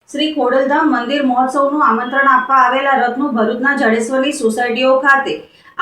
શ્રી ખોડલધામ મંદિર મહોત્સવનું આમંત્રણ આપવા આવેલા રથનું ભરૂચના જડેશ્વરની સોસાયટીઓ ખાતે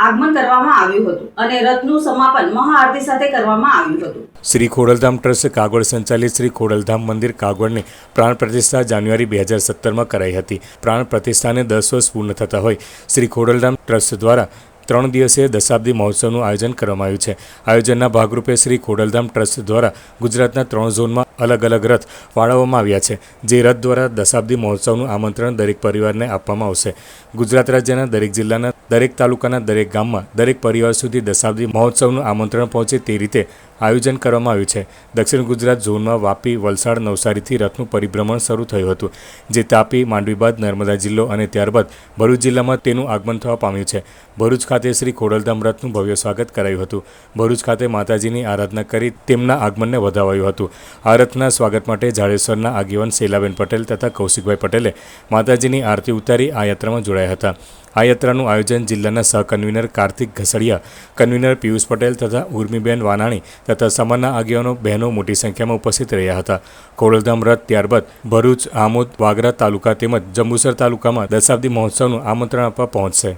આગમન કરવામાં આવ્યું હતું અને રથનું સમાપન મહાઆરતી સાથે કરવામાં આવ્યું હતું। શ્રી ખોડલધામ ટ્રસ્ટ કાગળ સંચાલિત શ્રી ખોડલધામ મંદિર કાગળની પ્રાણ પ્રતિષ્ઠા જાન્યુઆરી 2017માં કરાઈ હતી। પ્રાણ પ્રતિષ્ઠાને 10 વર્ષ પૂર્ણ થતા હોય શ્રી ખોડલધામ ટ્રસ્ટ દ્વારા 3 દિવસીય દશાબ્દી મહોત્સવનું આયોજન કરવામાં આવ્યું છે। આયોજનના ભાગરૂપે શ્રી ખોડલધામ ટ્રસ્ટ દ્વારા ગુજરાતના 3 ઝોનમાં અલગ અલગ રથ ફાળવવામાં આવ્યા છે, જે રથ દ્વારા દશાબ્દી મહોત્સવનું આમંત્રણ દરેક પરિવારને આપવામાં આવશે। ગુજરાત રાજ્યના દરેક જિલ્લાના દરેક તાલુકાના દરેક ગામમાં દરેક પરિવાર સુધી દશાબ્દી મહોત્સવનું આમંત્રણ પહોંચે તે રીતે આયોજન કરવામાં આવ્યું છે। દક્ષિણ ગુજરાત ઝોનમાં વાપી, વલસાડ, નવસારીથી રથનું પરિભ્રમણ શરૂ થયું હતું, જે તાપી, માંડવી બાદ નર્મદા જિલ્લો અને ત્યારબાદ ભરૂચ જિલ્લામાં તેનું આગમન થવા પામ્યું છે। ભરૂચ ખાતે શ્રી ખોડલધામ રથનું ભવ્ય સ્વાગત કરાયું હતું। ભરૂચ ખાતે માતાજીની આરાધના કરી તેમના આગમનને વધાવાયું હતું। આ રથના સ્વાગત માટે જાડેશ્વરના આગેવાન શૈલાબેન પટેલ તથા કૌશિકભાઈ પટેલે માતાજીની આરતી ઉતારી આ યાત્રામાં જોડાયા હતા। આ યાત્રાનું આયોજન જિલ્લાના સહકન્વીનર કાર્તિક ઘસડિયા, કન્વીનર પિયુષ પટેલ તથા ઉર્મીબેન વાનાણી તથા સમાજના આગેવાનો બહેનો મોટી સંખ્યામાં ઉપસ્થિત રહ્યા હતા। ખોડલધામ રથ ત્યારબાદ ભરૂચ, આમોદ, વાગરા તાલુકા તેમજ જંબુસર તાલુકામાં દશાબ્દી મહોત્સવનું આમંત્રણ આપવા પહોંચશે।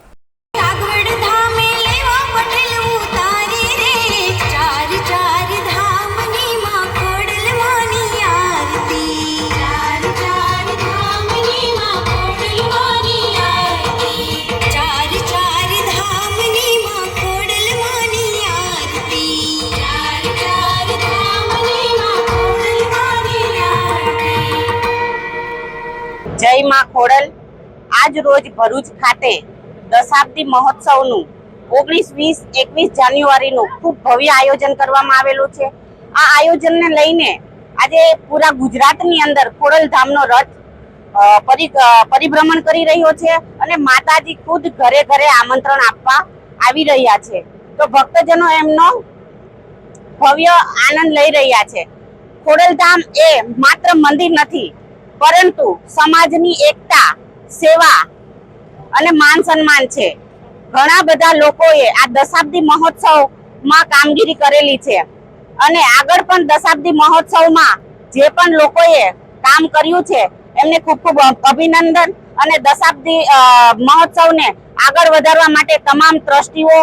જય માં ખોડલ। આજ રોજ ભરૂચ ખાતે દશાબ્દી મહોત્સવનું 19, 20, 21 જાન્યુઆરીનું ખૂબ ભવ્ય આયોજન કરવામાં આવેલું છે। આ આયોજનને લઈને આજે પૂરા ગુજરાતની અંદર ખોડલધામનો રથ પરિભ્રમણ કરી રહ્યો છે અને માતાજી ખુદ ઘરે ઘરે આમંત્રણ આપવા આવી રહ્યા છે, તો ભક્તજનો એમનો ભવ્ય આનંદ લઈ રહ્યા છે। ખોડલધામ એ માત્ર મંદિર નથી, પરંતુ સમાજની એકતા, સેવા અને માન સન્માન છે। ઘણા બધા લોકોએ આ દશાબ્દી મહોત્સવમાં કામગીરી કરેલી છે અને આગળ પણ દશાબ્દી મહોત્સવમાં જે પણ લોકોએ કામ કર્યું છે એમને ખૂબ ખૂબ અભિનંદન। અને દશાબ્દી મહોત્સવને આગળ વધારવા માટે તમામ ટ્રસ્ટીઓ,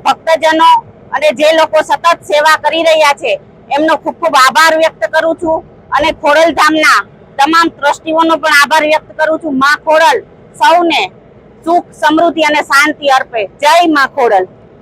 ભક્તજનો અને જે લોકો સતત સેવા કરી રહ્યા છે એમનો ખૂબ ખૂબ આભાર વ્યક્ત કરું છું અને ખોડલધામના તમામ ટ્રસ્ટીઓનો પણ આભાર વ્યક્ત કરું છું। માં ખોડલ સૌને સુખ, સમૃદ્ધિ અને શાંતિ અર્પે। જય માં ખોડલ।